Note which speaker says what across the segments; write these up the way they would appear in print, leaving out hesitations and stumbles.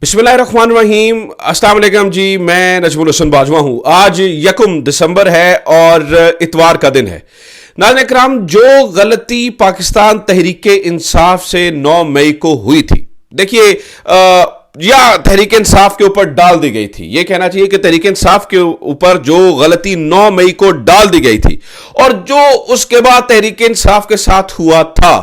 Speaker 1: बिस्मिल्लाहिर्रहमानिर्रहीम। अस्सलाम वालेकुम जी, मैं नजमुल हसन बाजवा हूँ। आज 1 दिसंबर है और इतवार का दिन है। नाज़रीन इकराम, जो गलती पाकिस्तान तहरीक इंसाफ से 9 मई को हुई थी, देखिए या तहरीक इंसाफ के ऊपर डाल दी गई थी, ये कहना चाहिए कि तहरीक इंसाफ के ऊपर जो गलती 9 मई को डाल दी गई थी और जो उसके बाद तहरीक इंसाफ के साथ हुआ था,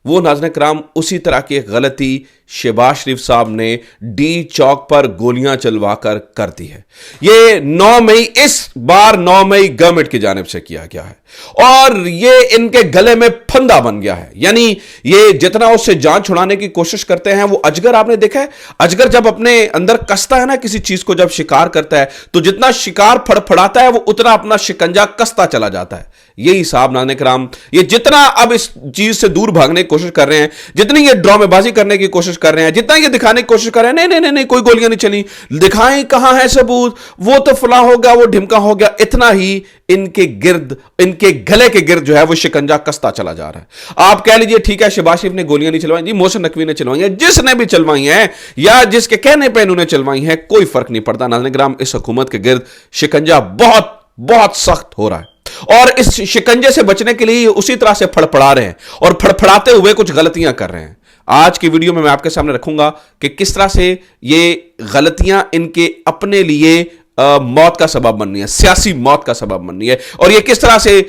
Speaker 1: वो नाज़रीन इकराम उसी तरह की एक गलती शहबाज शरीफ साहब ने डी चौक पर गोलियां चलवाकर कर दी है। ये 9 मई, इस बार 9 मई गवर्नमेंट की जानिब से किया गया है और ये इनके गले में फंदा बन गया है। यानी ये जितना उससे जान छुड़ाने की कोशिश करते हैं, वो अजगर आपने देखा है, अजगर जब अपने अंदर कसता है ना किसी चीज को, जब शिकार करता है तो जितना शिकार फड़फड़ाता है वो उतना अपना शिकंजा कसता चला जाता है। यही हिसाब नाज़रीन इकराम, ये जितना अब इस चीज से दूर भागने की कोशिश कर रहे हैं, जितनी ये ड्रामेबाजी करने की कोशिश कर रहे हैं, जितना ये दिखाने की कोशिश कर रहे हैं, नहीं नहीं नहीं कोई गोलियां नहीं चली, दिखाएं कहां है सबूत, वो तो फला हो गया, वो ढिमका हो गया, इतना ही इनके गिर्द, इनके गले के गिर्द जो है वो शिकंजा कसता चला जा रहा है। आप कह लीजिए ठीक है, शहबाज शरीफ ने गोलियां नहीं चलवाई, जी मोहसिन नकवी ने चलवाई है, जिसने भी चलवाई हैं या जिसके कहने पर इन्होंने चलवाई हैं, कोई फर्क नहीं पड़ता। नाज़रीन इकराम, इस हुकूमत के गिर्द शिकंजा बहुत बहुत सख्त हो रहा है और इस शिकंजे से बचने के लिए उसी तरह से फड़फड़ा रहे हैं और फड़फड़ाते हुए कुछ गलतियां कर रहे हैं। आज की वीडियो में मैं आपके सामने रखूंगा कि किस तरह से ये गलतियां इनके अपने लिए मौत का सबब बन रही है, सियासी मौत का सबब बन रही है, और ये किस तरह से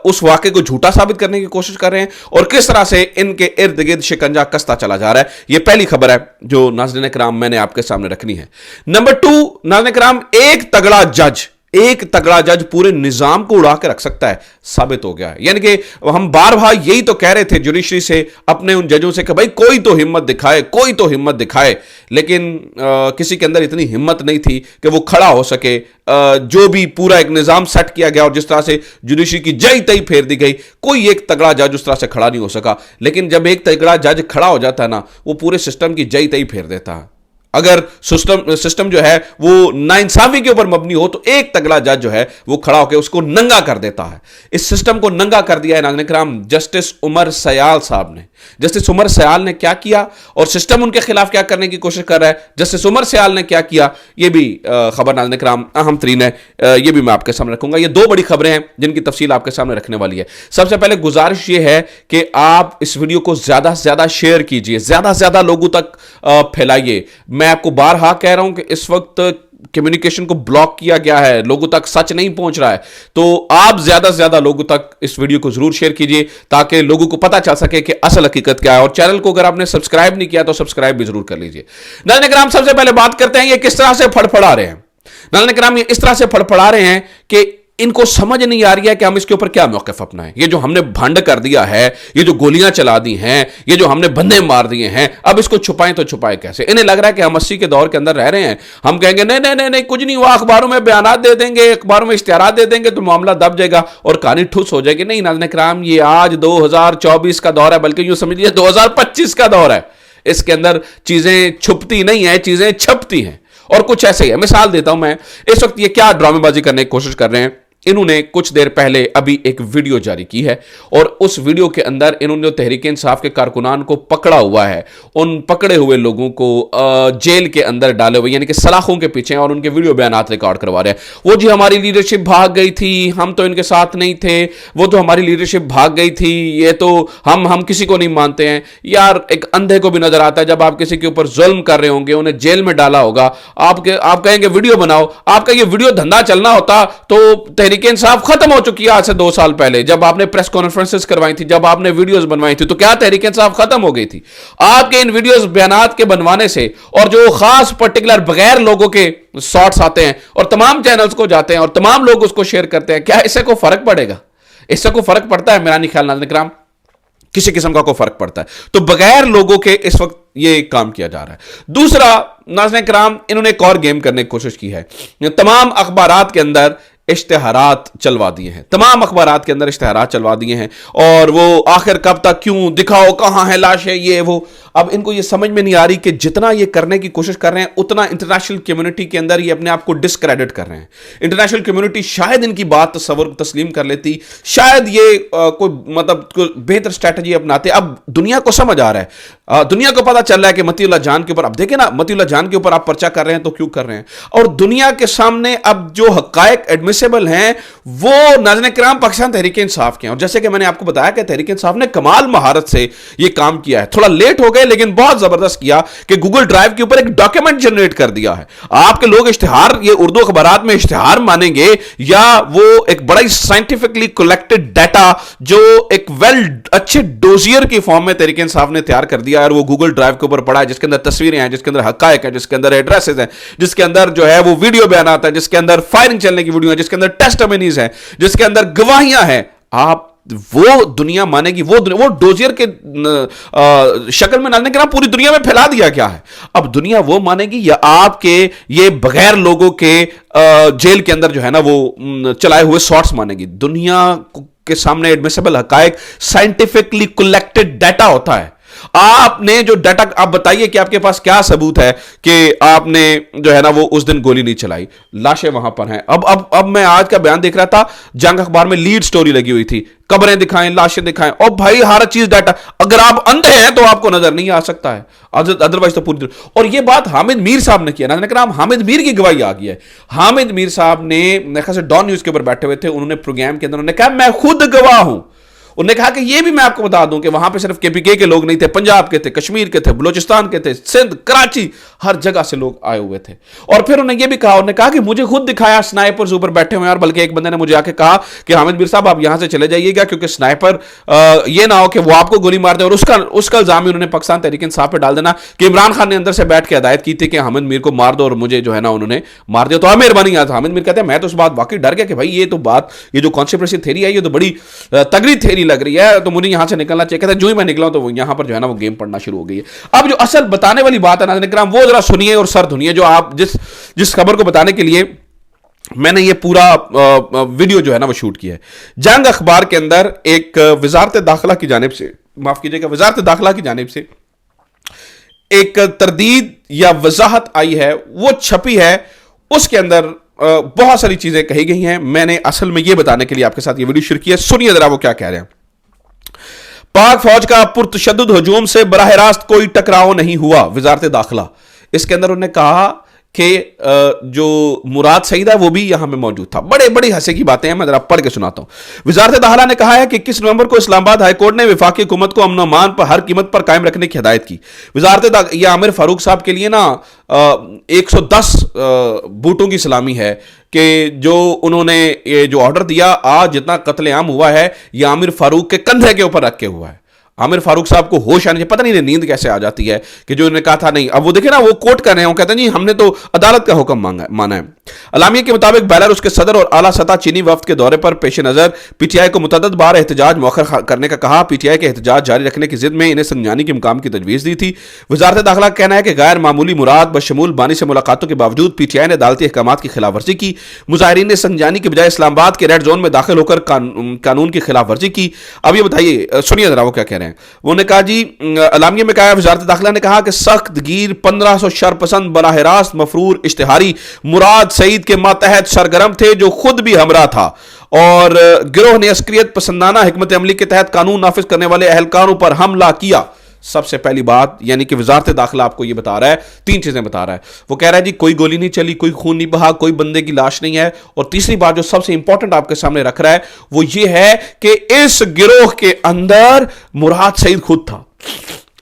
Speaker 1: उस वाक़े को झूठा साबित करने की कोशिश कर रहे हैं और किस तरह से इनके इर्द गिर्द शिकंजा कसता चला जा रहा है। ये पहली खबर है जो नाज़रीन इकराम मैंने आपके सामने रखनी है। नंबर 2, नाज़रीन इकराम, एक तगड़ा जज पूरे निजाम को उड़ा के रख सकता है, साबित हो गया है। यानी कि हम बार बार यही तो कह रहे थे जुडिशरी से, अपने उन जजों से कि भाई कोई तो हिम्मत दिखाए, कोई तो हिम्मत दिखाए, लेकिन किसी के अंदर इतनी हिम्मत नहीं थी कि वो खड़ा हो सके। जो भी पूरा एक निजाम सेट किया गया और जिस तरह से जुडिशरी की जई तई फेर दी गई, कोई एक तगड़ा जज उस तरह से खड़ा नहीं हो सका। लेकिन जब एक तगड़ा जज खड़ा हो जाता है ना, वो पूरे सिस्टम की जई तई फेर देता है। अगर सिस्टम जो है वो नाइंसाफी के ऊपर मबनी हो तो एक तगड़ा जज जो है वो खड़ा होकर उसको नंगा कर देता है। इस सिस्टम को नंगा कर दिया है नाज़रीन इकराम जस्टिस उमर सयाल साहब ने। जस्टिस उमर सयाल ने क्या किया और सिस्टम उनके खिलाफ क्या करने की कोशिश कर रहा है, जस्टिस उमर सयाल ने क्या किया, ये भी खबर नाज़रीन इकराम अहम तरीन है, ये भी मैं आपके सामने रखूंगा। ये 2 बड़ी खबरें हैं जिनकी तफसील आपके सामने रखने वाली है। सबसे पहले गुजारिश ये है कि आप इस वीडियो को ज्यादा से ज्यादा शेयर कीजिए, ज्यादा से ज्यादा लोगों तक फैलाइए। मैं आपको बारहा कह रहा हूं कि इस वक्त कम्युनिकेशन को ब्लॉक किया गया है, लोगों तक सच नहीं पहुंच रहा है, तो आप ज्यादा से ज्यादा लोगों तक इस वीडियो को जरूर शेयर कीजिए ताकि लोगों को पता चल सके कि असल हकीकत क्या है। और चैनल को अगर आपने सब्सक्राइब नहीं किया तो सब्सक्राइब भी जरूर कर लीजिए। नाज़रीन इकराम, सबसे पहले बात करते हैं ये किस तरह से फड़फड़ा रहे हैं। नाज़रीन इकराम, ये इस तरह से फड़फड़ा रहे हैं कि इनको समझ नहीं आ रही है कि हम इसके ऊपर क्या मौक़िफ़ अपनाएं। ये जो हमने भंड कर दिया है, ये जो गोलियां चला दी हैं, ये जो हमने बंदे मार दिए हैं, अब इसको छुपाएं तो छुपाएं कैसे। इन्हें लग रहा है कि हम 80 के दौर के अंदर रह रहे हैं। हम कहेंगे नहीं नहीं नहीं नहीं कुछ नहीं हुआ, अखबारों में बयानात दे देंगे, अखबारों में इश्तिहारात दे देंगे तो मामला दब जाएगा और कहानी ठुस हो जाएगी। नहीं नाज़रीन इकराम, ये आज 2024 का दौर है, बल्कि यूं समझिए 2025 का दौर है। इसके अंदर चीजें छुपती नहीं है, चीजें छपती हैं और कुछ ऐसे ही है। मिसाल देता हूं मैं, इस वक्त ये क्या ड्रामेबाजी करने की कोशिश कर रहे हैं। इन्होंने कुछ देर पहले अभी एक वीडियो जारी की है और उस वीडियो के अंदर इन्होंने तहरीक इंसाफ के कारकुनान को पकड़ा हुआ है, उन पकड़े हुए लोगों को जेल के अंदर डाले हुए, यानी कि सलाखों के पीछे, और उनके वीडियो बयानात रिकॉर्ड करवा रहे हैं। वो जी हमारी लीडरशिप भाग गई थी, हम तो इनके साथ नहीं थे, वो तो हमारी लीडरशिप भाग गई थी, ये तो हम किसी को नहीं मानते हैं। यार, एक अंधे को भी नजर आता है जब आप किसी के ऊपर जुल्म कर रहे होंगे, उन्हें जेल में डाला होगा, आप कहेंगे वीडियो बनाओ। आपका ये वीडियो धंधा चलना होता तो तहरीक इंसाफ खत्म हो चुकी है आज से 2 साल पहले, जब आपने प्रेस कॉन्फ्रेंसेस करवाई थी, जब आपने वीडियोस बनवाई थी, तो क्या तहरीक इंसाफ खत्म हो गई थी? आपके इन वीडियोस बयानात के बनवाने से और जो खास पर्टिकुलर बगैर लोगों के शॉट्स आते हैं और तमाम चैनल्स को जाते हैं और तमाम लोग उसको शेयर करते हैं, क्या इससे कोई फर्क पड़ेगा? इससे कोई फर्क पड़ता है? मेरा नहीं ख्याल नाज़रीन इकराम किसी किस्म का कोई फर्क पड़ता है। तो बगैर लोगों के इस वक्त ये काम किया जा रहा है। दूसरा नाज़रीन इकराम, इन्होंने एक और गेम करने की कोशिश की है। तमाम अखबारात के अंदर इश्तिहारात चलवा दिए हैं, तमाम अखबारात के अंदर इश्तिहारात चलवा दिए हैं, और वो आखिर कब तक, क्यों, दिखाओ कहां है लाशें, ये वो। अब इनको ये समझ में नहीं आ रही कि जितना ये करने की कोशिश कर रहे हैं उतना इंटरनेशनल कम्युनिटी के अंदर ये अपने आप को डिस्क्रेडिट कर रहे हैं। इंटरनेशनल कम्युनिटी शायद इनकी बात तस्वर तस्लीम कर लेती, शायद ये कोई बेहतर स्ट्रैटेजी अपनाते। अब दुनिया को समझ आ रहा है, دنیا کو پتا چل رہا ہے کہ متی اللہ جان کے اوپر, اب دیکھیں نا, متی اللہ جان کے اوپر آپ پرچہ کر رہے ہیں تو کیوں کر رہے ہیں, اور دنیا کے سامنے اب جو حقائق ایڈمیسیبل ہیں وہ ناظرین کرام پاکستان تحریک انصاف کے ہیں. اور جیسے کہ میں نے آپ کو بتایا کہ تحریک انصاف نے کمال مہارت سے یہ کام کیا ہے, تھوڑا لیٹ ہو گئے لیکن بہت زبردست کیا کہ گوگل ڈرائیو کے اوپر ایک ڈاکیومنٹ جنریٹ کر دیا ہے. آپ کے لوگ اشتہار, یہ اردو اخبارات میں اشتہار مانیں گے یا وہ ایک بڑا ہی سائنٹیفکلی کلیکٹڈ ڈیٹا جو ایک اچھے ڈوزیئر کی فارم میں تحریک انصاف نے تیار کر دیا, اور وہ گوگل ڈرائیو کے اوپر پڑا ہے, جس کے اندر تصویریں ہیں, جس کے اندر حقائق ہیں, جس کے اندر ایڈریسز ہیں, جس کے اندر جو ہے وہ ویڈیو بیانات ہیں, جس کے اندر فائرنگ چلنے کی ویڈیو ہیں, جس کے اندر ٹیسٹمنیز ہیں, جس کے اندر گواہیاں ہیں. آپ وہ دنیا مانے گی, وہ ڈوزیئر کے شکل میں ناظرین کرام پوری دنیا میں پھیلا دیا گیا ہے. اب دنیا وہ مانے گی یا آپ کے یہ بغیر لوگوں کے جیل کے اندر جو ہے نا وہ چلائے ہوئے شارٹس مانے گی. دنیا کے سامنے ایڈمیسیبل حقائق سائنٹیفکلی کلیکٹڈ ڈیٹا ہوتا ہے. آپ نے جو ڈیٹا, آپ بتائیے کہ آپ کے پاس کیا ثبوت ہے کہ آپ نے جو ہے نا وہ اس دن گولی نہیں چلائی, لاشیں وہاں پر ہیں. اب میں آج کا بیان دیکھ رہا تھا, جنگ اخبار میں لیڈ سٹوری لگی ہوئی تھی, قبریں دکھائیں, لاشیں دکھائیں, اور بھائی ہر چیز ڈیٹا. اگر آپ اندھے ہیں تو آپ کو نظر نہیں آ سکتا ہے, ادروائز تو پوری. اور یہ بات حامد میر صاحب نے کیا, ناظرین کرام حامد میر کی گواہی آ گئی ہے. حامد میر صاحب نے میرے خیال سے ڈان نیوز کے اوپر بیٹھے ہوئے تھے, انہوں نے پروگرام کے اندر انہوں نے کہا میں خود گواہ ہوں. انہوں نے کہا کہ یہ بھی میں آپ کو بتا دوں کہ وہاں پہ صرف کے پی کے لوگ نہیں تھے, پنجاب کے تھے, کشمیر کے تھے, بلوچستان کے تھے, سندھ, کراچی, ہر جگہ سے لوگ آئے ہوئے تھے. اور پھر انہوں نے یہ بھی کہا, انہوں نے کہا کہ مجھے خود دکھایا سنائپرز اوپر بیٹھے ہوئے ہیں, اور بلکہ ایک بندے نے مجھے آ کے کہا کہ حامد میر صاحب آپ یہاں سے چلے جائیے گا کیونکہ سنائپر یہ نہ ہو کہ وہ آپ کو گولی مار دے. اور اس کا الزام انہوں نے پاکستان تحریک انصاف پہ ڈال دینا کہ عمران خان نے اندر سے بیٹھ کے ہدایت کی تھی کہ حامد میر کو مار دو, اور مجھے جو ہے نا انہوں نے مار دیا. تو مہربانی یاد. حامد میر کہتے ہیں میں تو اس بات واقعی ڈر گیا کہ بھائی یہ تو بات, یہ جو کانسپریسی تھیری ہے یہ تو بڑی تگڑی تھیری لگ رہی ہے, تو مجھے یہاں سے نکلنا چاہیے. کہتے ہیں جو ہی میں نکلا ہوں تو وہ یہاں پر جو ہے نا وہ گیم پڑھنا شروع ہو گئی ہے. اب جو اصل بتانے والی بات ہے ناظرین کرام وہ ذرا سنیے اور سر دھنیے, جو آپ جس خبر کو بتانے کے لیے میں نے یہ پورا ویڈیو جو ہے نا وہ شوٹ کیا ہے. جنگ اخبار کے اندر ایک وزارت داخلہ کی جانب سے, معاف کیجئے گا, وزارت داخلہ کی جانب سے ایک تردید یا وضاحت آئی ہے, وہ چھپی ہے. اس کے اندر بہت ساری چیزیں کہی گئی ہیں. میں نے اصل میں یہ بتانے کے لیے آپ کے ساتھ یہ ویڈیو شیئر کی ہے. سنیے ذرا وہ کیا کہہ رہے ہیں. پاک فوج کا پرتشدد ہجوم سے براہ راست کوئی ٹکراؤ نہیں ہوا, وزارت داخلہ. اس کے اندر انہوں نے کہا کہ جو مراد سعید ہے وہ بھی یہاں میں موجود تھا. بڑی ہنسی کی باتیں ہیں, میں ذرا پڑھ کے سناتا ہوں. وزارت داخلہ نے کہا ہے کہ 21 نومبر کو اسلام آباد ہائی کورٹ نے وفاقی حکومت کو امن و امان پر ہر قیمت پر قائم رکھنے کی ہدایت کی. یہ عامر فاروق صاحب کے لیے نا 110 بوٹوں کی سلامی ہے کہ جو انہوں نے یہ جو آرڈر دیا, آج جتنا قتل عام ہوا ہے یہ عامر فاروق کے کندھے کے اوپر رکھ کے ہوا ہے. عامر فاروق صاحب کو ہوش آنے, پتہ نہیں نیند کیسے آ جاتی ہے کہ جو انہوں نے کہا تھا نہیں. اب وہ دیکھیں نا وہ کوٹ کر رہے ہیں, وہ کہتے ہیں جی ہم نے تو عدالت کا حکم مانا ہے. اعلامیہ کے مطابق بیلاروس کے صدر اور اعلیٰ سطح چینی وفد کے دورے پر پیش نظر پی ٹی آئی کو متعدد بار احتجاج مؤخر کرنے کا کہا. پی ٹی آئی کے احتجاج جاری رکھنے کی ضد میں انہیں سنجانی کے مقام کی تجویز دی تھی. وزارت داخلہ کا کہنا ہے کہ غیر معمولی مراد بشمول بانی سے ملاقاتوں کے باوجود پی ٹی آئی نے عدالتی احکامات کی خلاف ورزی کی. مظاہرین نے سنجانی کے بجائے اسلام آباد کے ریڈ زون میں داخل ہو کر قانون کی خلاف ورزی کی. اب یہ بتائیے, سنیے ذرا وہ کیا کہہ رہے ہیں. وہ نے کہا جی اعلامیہ میں کہا, وزارت داخلہ نے کہا کہ سخت گیر 1500 شرپسند براہ راست مفرور اشتہاری مراد سعید کے ماتحت سرگرم تھے جو خود بھی ہمراہ تھا, اور گروہ نے عسکریت پسندانہ حکمت عملی کے تحت قانون نافذ کرنے والے اہلکاروں پر حملہ کیا. سب سے پہلی بات یعنی کہ وزارت داخلہ آپ کو یہ بتا رہا ہے, 3 چیزیں بتا رہا ہے. وہ کہہ رہا ہے جی کوئی گولی نہیں چلی, کوئی خون نہیں بہا, کوئی بندے کی لاش نہیں ہے. اور تیسری بات جو سب سے امپورٹنٹ آپ کے سامنے رکھ رہا ہے وہ یہ ہے کہ اس گروہ کے اندر مراد سعید خود تھا.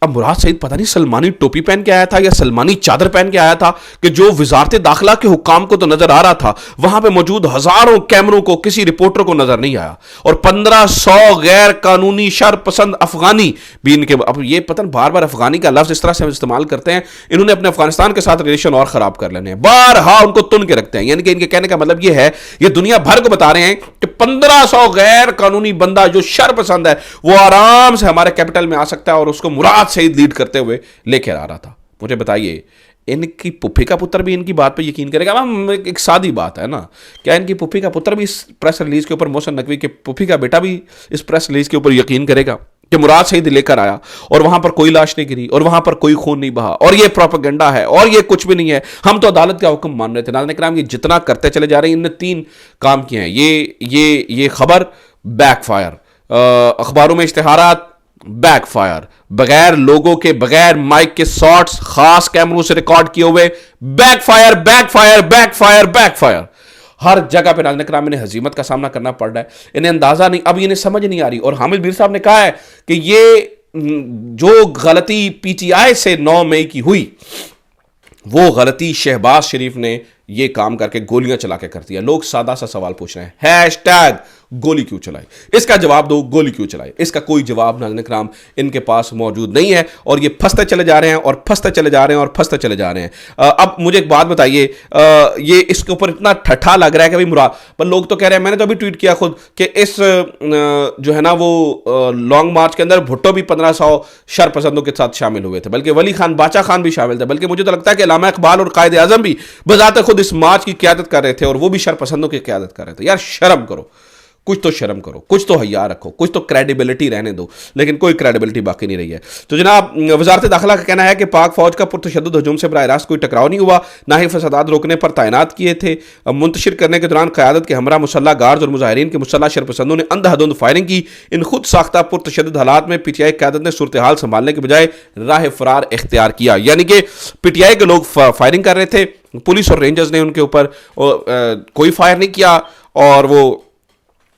Speaker 1: اب مراد سعید پتہ نہیں سلمانی ٹوپی پہن کے آیا تھا یا سلمانی چادر پہن کے آیا تھا کہ جو وزارت داخلہ کے حکام کو تو نظر آ رہا تھا, وہاں پہ موجود ہزاروں کیمروں کو کسی رپورٹر کو نظر نہیں آیا. اور 1500 غیر قانونی شر پسند افغانی بھی ان کے, اب یہ پتہ بار بار افغانی کا لفظ اس طرح سے استعمال کرتے ہیں, انہوں نے اپنے افغانستان کے ساتھ ریلیشن اور خراب کر لینے ہیں, بارہا ان کو تن کے رکھتے ہیں. یعنی کہ ان کے کہنے کا مطلب یہ ہے, یہ دنیا بھر کو بتا رہے ہیں کہ 1500 غیر قانونی بندہ جو شر پسند ہے وہ آرام سے ہمارے کیپٹل میں آ سکتا ہے, اور اس کو مراد سعید لیڈ کرتے ہوئے لے کے آ رہا تھا. مجھے بتائیے ان کی پھپھی کا پتر بھی ان کی بات پہ یقین کرے گا؟ ایک سادی بات ہے نا, کیا ان کی پھپھی کا پتر بھی اس پریس ریلیز کے اوپر, محسن نقوی کے پھپھی کا بیٹا بھی اس پریس ریلیز کے اوپر یقین کرے گا کہ مراد سعید لے کر آیا اور وہاں پر کوئی لاش نہیں گری اور وہاں پر کوئی خون نہیں بہا اور یہ پروپیگنڈا ہے اور یہ کچھ بھی نہیں ہے, ہم تو عدالت کا حکم مان رہے تھے؟ ناظرین کرام, یہ جتنا کرتے چلے جا رہے ہیں, ان نے 3 کام کیے ہیں. یہ خبر بیک فائر, اخباروں میں اشتہارات बैक फायर, बगैर लोगों के, बगैर माइक के शॉट्स खास कैमरों से रिकॉर्ड किए हुए, back fire back fire back fire back fire. हर जगह पे नाज़रीन किराम इन्हें हजीमत का सामना करना पड़ रहा है, इन्हें अंदाजा नहीं, अब इन्हें समझ नहीं आ रही। और हामिद मीर साहब ने कहा है कि ये जो गलती पीटीआई से 9 मई की हुई, वो गलती शहबाज शरीफ ने ये काम करके गोलियां चला के कर दिया। लोग सादा सा सवाल पूछ रहे हैं, हैशटैग गोली क्यों चलाई, इसका जवाब दो, गोली क्यों चलाई। इसका कोई जवाब नाज़रीन किराम इनके पास मौजूद नहीं है, और ये फंसते चले जा रहे हैं और फंसते चले जा रहे हैं और फंसते चले जा रहे हैं। अब मुझे एक बात बताइए, ये इसके ऊपर इतना ठट्ठा लग रहा है कि भाई मुराद, पर लोग तो कह रहे हैं, मैंने तो अभी ट्वीट किया खुद कि इस जो है ना वो लॉन्ग मार्च के अंदर भुट्टो भी 1500 शरपसंदों के साथ शामिल हुए थे, बल्कि वली खान बाचा खान भी शामिल थे, बल्कि मुझे तो लगता है कि अल्लामा इकबाल और कायद आजम भी बजाते खुद इस मार्च की क़यादत कर रहे थे, और वो भी शरपसंदों की क़यादत कर रहे थे। यार शर्म करो, कुछ तो शर्म करो, कुछ तो हया रखो, कुछ तो क्रेडिबिलिटी रहने दो। लेकिन कोई क्रेडिबिलिटी बाकी नहीं रही है। तो जनाब, वजारत दाखिला का कहना है कि पाक फौज का पुरतशद्दुद हजूम से बराह रास्त कोई टकराव नहीं हुआ, ना ही फसादात रोकने पर तैनात किए थे। मुंतशिर करने के दौरान क़यादत के हमरा मुसल्लह गार्ड्स और मुजाहिरीन के मुसल्लह शरपसंदों ने अंधाधुंध फायरिंग की। इन खुद साख्ता पुरतशद्दुद हालात में पीटीआई क़यादत ने सूरत हाल संभालने के बजाय राह फरार इख्तियार किया। यानी कि पीटीआई के लोग फायरिंग कर रहे थे, पुलिस और रेंजर्स ने उनके ऊपर कोई फायर नहीं किया, और वो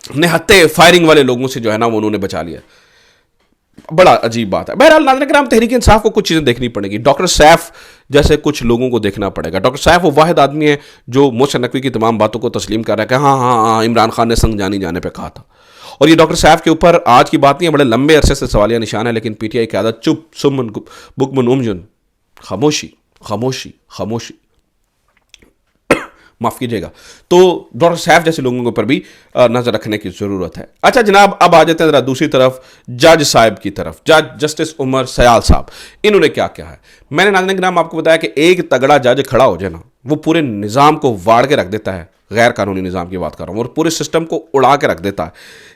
Speaker 1: निहत्ते फायरिंग वाले लोगों से जो है ना वो उन्होंने बचा लिया। बड़ा अजीब बात है। बहरहाल नाज़रीन किराम, तहरीक इंसाफ को कुछ चीज़ें देखनी पड़ेगी। डॉक्टर सैफ जैसे कुछ लोगों को देखना पड़ेगा। डॉक्टर सैफ वो वाहिद आदमी है जो मोहसिन नकवी की तमाम बातों को तस्लीम कर रहा है कि हाँ हाँ हाँ इमरान खान ने संग जानी जाने पर कहा था। और ये डॉक्टर सैफ के ऊपर आज की बात नहीं है, बड़े लंबे अरसे से सवालिया निशान है, लेकिन पीटीआई की आदत चुप सुमन बुकमन उमजुन, खामोशी खामोशी खामोशी, माफ़ कीजिएगा। तो डॉक्टर सैफ जैसे लोगों के ऊपर भी नज़र रखने की ज़रूरत है। अच्छा जनाब, अब आ जाते हैं ज़रा दूसरी तरफ, जज साहब की तरफ। जज जस्टिस उमर सयाल साहब, इन्होंने क्या क्या है। मैंने नाज़रीन किराम आपको बताया कि एक तगड़ा जज खड़ा हो जाए ना, वो पूरे निज़ाम को वाड़ के रख देता है। गैर कानूनी निज़ाम की बात कर रहा हूँ, और पूरे सिस्टम को उड़ा के रख देता है।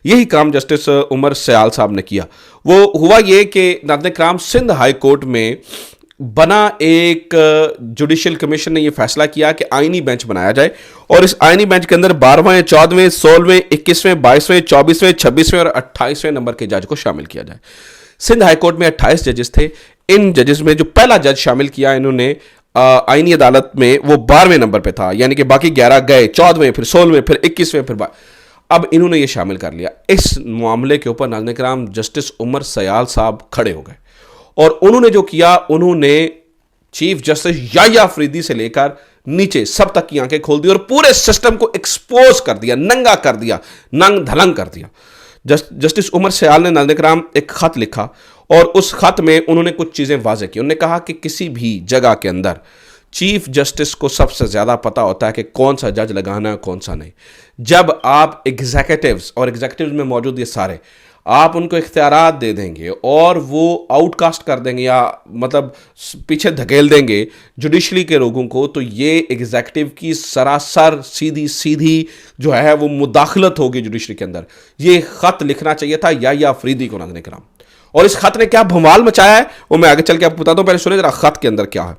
Speaker 1: यही काम जस्टिस उमर सयाल साहब ने किया। वो हुआ ये कि नाज़रीन किराम, सिंध हाई कोर्ट में बना एक जुडिशल कमीशन ने यह फैसला किया कि आईनी बेंच बनाया जाए, और इस आईनी बेंच के अंदर 12वें, 14वें, 16वें, 21वें, 22वें, 24वें, 26वें और 28वें नंबर के जज को शामिल किया जाए। सिंध हाई कोर्ट में 28 जजेस थे। इन जजेस में जो पहला जज शामिल किया इन्होंने आईनी अदालत में, वो 12वें नंबर पे था, यानी कि बाकी 11 गए, 14वें, फिर 16वें, फिर 21वें, फिर अब इन्होंने ये शामिल कर लिया। इस मामले के ऊपर नाज़रीन किराम जस्टिस उमर सयाल साहब खड़े हो गए, और उन्होंने जो किया, उन्होंने चीफ जस्टिस याह्या अफरीदी से लेकर नीचे सब तक की आंखें खोल दी और पूरे सिस्टम को एक्सपोज कर दिया, नंगा कर दिया, नंग धलंग कर दिया। जस्टिस उमर सयाल ने नाज़रीन किराम एक खत लिखा, और उस खत में उन्होंने कुछ चीज़ें वाज़ेह की। उन्होंने कहा कि किसी भी जगह के अंदर चीफ जस्टिस को सबसे ज़्यादा पता होता है कि कौन सा जज लगाना है, कौन सा नहीं। जब आप एग्जीक्यूटिव्स, और एग्जीक्यूटिव्स में मौजूद ये सारे, आप उनको इख्तियारात दे देंगे और वो आउटकास्ट कर देंगे या मतलब पीछे धकेल देंगे जुडिशरी के लोगों को, तो ये एग्जीक्यूटिव की सरासर सीधी सीधी जो है वो मुदाखलत होगी जुडिशरी के अंदर। ये ख़त लिखना चाहिए था याह्या अफरीदी को नाज़रीन किराम, और इस खत ने क्या भंवाल मचाया है वो मैं आगे चल के आपको बताता हूँ। पहले सुनिए जरा खत के अंदर क्या है।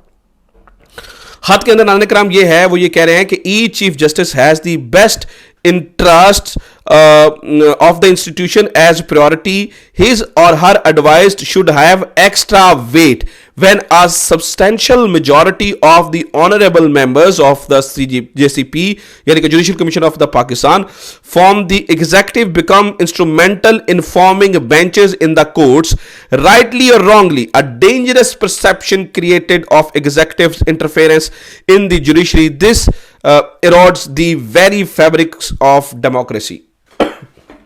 Speaker 1: खत के अंदर नाज़रीन किराम ये है, वो ये कह रहे हैं कि each chief justice has the best interests of the institution as priority. His or her advice should have extra weight when a substantial majority of the honorable members of the JCP, यानी कि Judicial Commission of the Pakistan, from the executive become instrumental in forming benches in the courts. Rightly or wrongly, a dangerous perception created of executive interference in the judiciary. This erodes the very fabrics of democracy.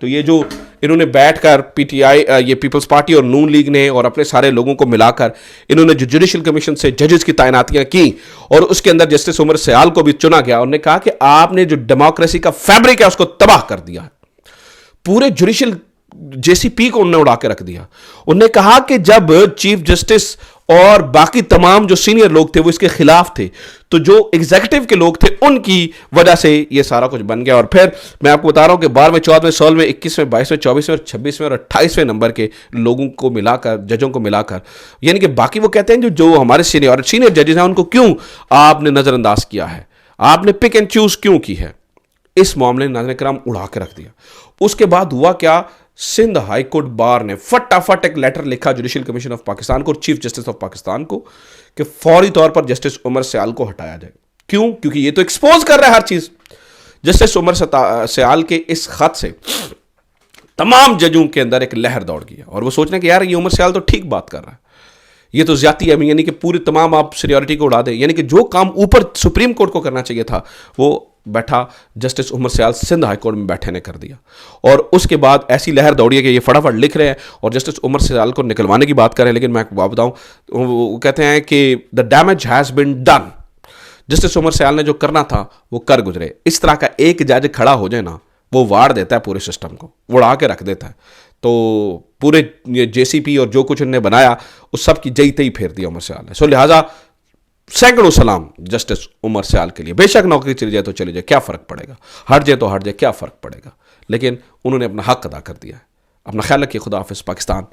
Speaker 1: तो ये जो इन्होंने बैठकर PTI, ये peoples party और नून league ने और अपने सारे लोगों को मिलाकर इन्होंने जो जुडिशल कमीशन से जजेस की तैनातियां की, और उसके अंदर जस्टिस उमर सयाल को भी चुना गया। उन्होंने कहा कि आपने जो डेमोक्रेसी का फैब्रिक है उसको तबाह कर दिया है। पूरे जुडिशल जेसीपी को उन्होंने उड़ा के रख दिया। उन्होंने कहा कि जब चीफ जस्टिस और बाकी तमाम जो सीनियर लोग थे वो इसके खिलाफ थे, तो जो एग्जीक्यूटिव के लोग थे उनकी वजह से ये सारा कुछ बन गया। और फिर मैं आपको बता रहा हूं कि 12वें, 14वें, 16वें, 21वें, 22वें, 24वें और 26वें और 28वें नंबर के लोगों को मिलाकर, जजों को मिलाकर, यानी कि बाकी वो कहते हैं जो हमारे सीनियर जजेस हैं उनको क्यों आपने नजरअंदाज किया है, आपने पिक एंड चूज क्यों की है। इस मामले ने नाज़रीन किराम उड़ा के रख दिया। उसके बाद हुआ क्या, سندھ ہائی کورٹ بار نے فٹافٹ ایک لیٹر لکھا جوڈیشل کمیشن آف پاکستان کو اور چیف جسٹس آف پاکستان کو کہ فوری طور پر جسٹس عمر سیال کو ہٹایا جائے. کیوں؟ کیونکہ یہ تو ایکسپوز کر رہا ہے ہر چیز. جسٹس عمر سیال کے اس خط سے تمام ججوں کے اندر ایک لہر دوڑ گیا اور وہ سوچنے کہ یار یہ عمر سیال تو ٹھیک بات کر رہا ہے, یہ تو زیادتی ہے, یعنی کہ پوری تمام آپ سینیورٹی کو اڑا دیں, یعنی کہ جو کام اوپر سپریم کورٹ کو کرنا چاہیے تھا وہ بیٹھا جسٹس عمر سیال سندھ ہائی کورٹ میں بیٹھے نے کر دیا. اور اس کے بعد ایسی لہر دوڑی ہے کہ یہ فٹافٹ لکھ رہے ہیں اور جسٹس عمر سیال کو نکلوانے کی بات کر رہے ہیں. لیکن میں آپ کو بتاؤں, وہ کہتے ہیں کہ the damage has been done. Justice Umar Sial نے جو کرنا تھا وہ کر گزرے. اس طرح کا ایک جج کھڑا ہو جائے نا, وہ واڑ دیتا ہے پورے سسٹم کو, اڑا کے رکھ دیتا ہے. تو پورے جے سی پی اور جو کچھ انہوں نے بنایا اس سب کی جئی تئی پھیر دیا عمر سیال نے. سو لہٰذا سینکڑوں سلام جسٹس عمر سیال کے لیے. بے شک نوکری چلی جائے تو چلی جائے, کیا فرق پڑے گا, ہٹ جائے تو ہٹ جائے, کیا فرق پڑے گا, لیکن انہوں نے اپنا حق ادا کر دیا ہے. اپنا خیال رکھیے. خدا حافظ. پاکستان